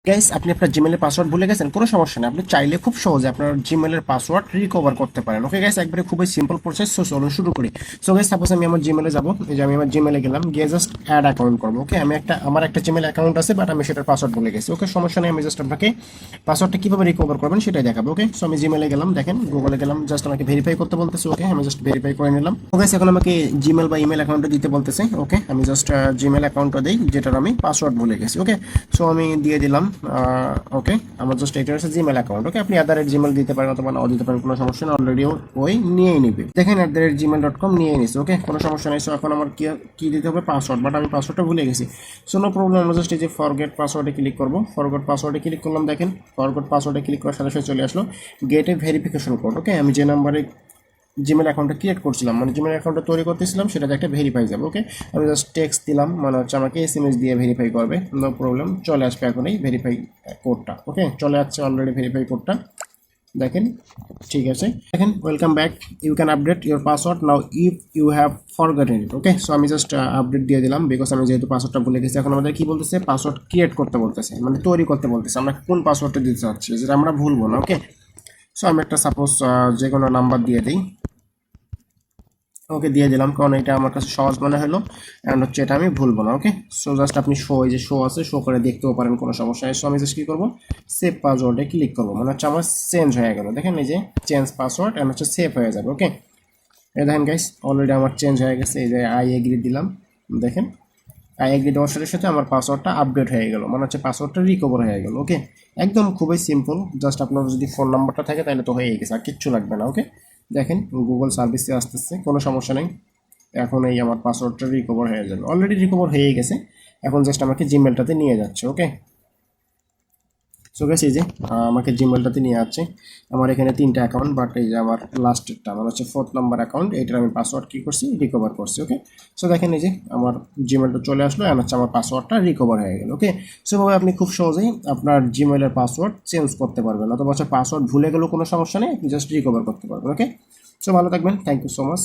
Guys, আপনি আপনার জিমেলের password ভুলে গেছেন, কোনো সমস্যা নেই। আপনি চাইলে খুব সহজে আপনার জিমেলের পাসওয়ার্ড রিকভার করতে পারেন। ওকে গাইস, একবারে খুবই সিম্পল প্রসেস। সো চলুন শুরু করি। সো গাইস, সাপোজ আমি আমার জিমেলে যাব। এই যে আমি আমার জিমেলে গেলাম, গিয়ে জাস্ট অ্যাড অ্যাকাউন্ট করবো। ওকে, আমার একটা জিমেল অ্যাকাউন্ট আছে, বাট আমি সেটার পাসওয়ার্ড ভুলে গেছি। ওকে, সমস্যা নেই, আমি জাস্ট আপনাকে পাসওয়ার্ডটা কিভাবে রিকভার করবেন সেটাই দেখাবো। ওকে, সো আমি জিমেলে গেলাম, দেখেন গুগলে গেলাম, জাস্ট আমাকে ভেরিফাই করতে বলতেছে। ওকে, আমি জাস্ট ভেরিফাই করে নিলাম। ওকে, এখন আমাকে জিমেল বা ইমেল অ্যাকাউন্টটা দিতে বলতেছে। ওকে, আমি জাস্ট জিমেল অ্যাকাউন্টটা দিই, যেটার আমি পাসওয়ার্ড ভুলে গেছি। ওকে, সো আমি দিয়ে দিলাম। ওকে, আমার জাস্ট এটা হচ্ছে জিমেল অ্যাকাউন্ট। ওকে, আপনি জিমেল দিতে পারেন অথবা নাও দিতে পারেন, কোনো সমস্যা নেই। অলরেডি ওই নিয়েই নিবে, দেখেন gmail.com নিয়ে নিছে। ওকে, কোনো সমস্যা নেই। সো এখন আমার কি কি দিতে হবে? পাসওয়ার্ড, বাট আমি পাসওয়ার্ডটা ভুলে গেছি। সো নো প্রবলেম, আমরা জাস্ট এই যে ফরগেট পাসওয়ার্ডে ক্লিক করবো। ফরগেট পাসওয়ার্ডে ক্লিক করলাম, দেখেন ফরগেট পাসওয়ার্ডে ক্লিক করার সাথে সাথে চলে আসলো গেটে ভেরিফিকেশন কোড। ওকে, আমি যে নাম্বারে জিমেল অ্যাকাউন্টটা ক্রিয়েট করছিলাম, মানে জিমেল অ্যাকাউন্টটা তৈরি করতেছিলাম, সেটাতে একটা ভেরিফাই যাবে। ওকে, আমি জাস্ট টেক্সট দিলাম, মানে হচ্ছে আমাকে এসএমএস দিয়ে ভেরিফাই করবে। নো প্রবলেম, চলে আসবে এখন এই ভেরিফাই কোডটা। ওকে, চলে আসছে অলরেডি ভেরিফাই কোডটা, দেখেন। ঠিক আছে, দেখেন welcome back, you can update your password now if you have forgotten it. Okay, so আমি জাস্ট আপডেট দিয়ে দিলাম, বিকজ আমি যেহেতু পাসওয়ার্ডটা ভুলে গেছি। এখন আমাদের কি বলতেছে? পাসওয়ার্ড ক্রিয়েট করতে বলতেছে, মানে তৈরি করতে বলতেছে। আমরা কোন পাসওয়ার্ডটা দিতে চাচ্ছি, যেটা আমরা ভুলবো না। ওকে, সো আমি একটা সাপোজ যে কোনো নাম্বার দিয়ে দিই। ওকে, দিয়ে দিলাম, কারণ এটা আমার কাছে সহজ মনে হলো, অ্যান্ড হচ্ছে এটা আমি ভুলবো না। ওকে, সো জাস্ট আপনি এই যে শো আছে, শো করে দেখতেও পারেন, কোনো সমস্যা নেই। সো আমি জাস্ট কী করবো? সেভ পাসওয়ার্ডে ক্লিক করবো, মানে হচ্ছে আমার চেঞ্জ হয়ে গেল। দেখেন এই যে চেঞ্জ পাসওয়ার্ড, অ্যান্ড হচ্ছে সেভ হয়ে যাবে। ওকে, এই দেখেন গাইস, অলরেডি আমার চেঞ্জ হয়ে গেছে। এই যে আই এগ্রি দিলাম, দেখেন আই এগ্রি দেওয়ার সাথে সাথে আমার পাসওয়ার্ডটা আপডেট হয়ে গেল, মানে হচ্ছে পাসওয়ার্ডটা রিকভার হয়ে গেল। ওকে, একদম খুবই সিম্পল, জাস্ট আপনার যদি ফোন নাম্বারটা থাকে তাহলে তো হয়ে গেছে, আর কিচ্ছু লাগবে না। ওকে, দেখেন গুগল সার্ভিসে আসতেছে, কোনো সমস্যা নেই। এখন এই আমার পাসওয়ার্ডটা রিকভার হয়ে যাবে, অলরেডি রিকভার হয়ে গেছে। এখন জাস্ট আমাকে জিমেলটাতে নিয়ে যাচ্ছে। ওকে, সো গেছে এই যে আমাকে জিমেলটাতে নিয়ে যাচ্ছে। আমার এখানে 3টা অ্যাকাউন্ট, বাট এই যে আমার লাস্টেরটা, আমার হচ্ছে 4th নাম্বার অ্যাকাউন্ট, এটার আমি পাসওয়ার্ড কী করছি? রিকভার করছি। ওকে, সো দেখেন এই যে আমার জিমেলটা চলে আসলো, আর হচ্ছে আমার পাসওয়ার্ডটা রিকভার হয়ে গেল। ওকে, সো ভাবে আপনি খুব সহজেই আপনার জিমেলের পাসওয়ার্ড চেঞ্জ করতে পারবেন, অথবা হচ্ছে পাসওয়ার্ড ভুলে গেলেও কোনো সমস্যা নেই, আপনি জাস্ট রিকভার করতে পারবেন। ওকে, সো ভালো থাকবেন, থ্যাংক ইউ সো মাচ।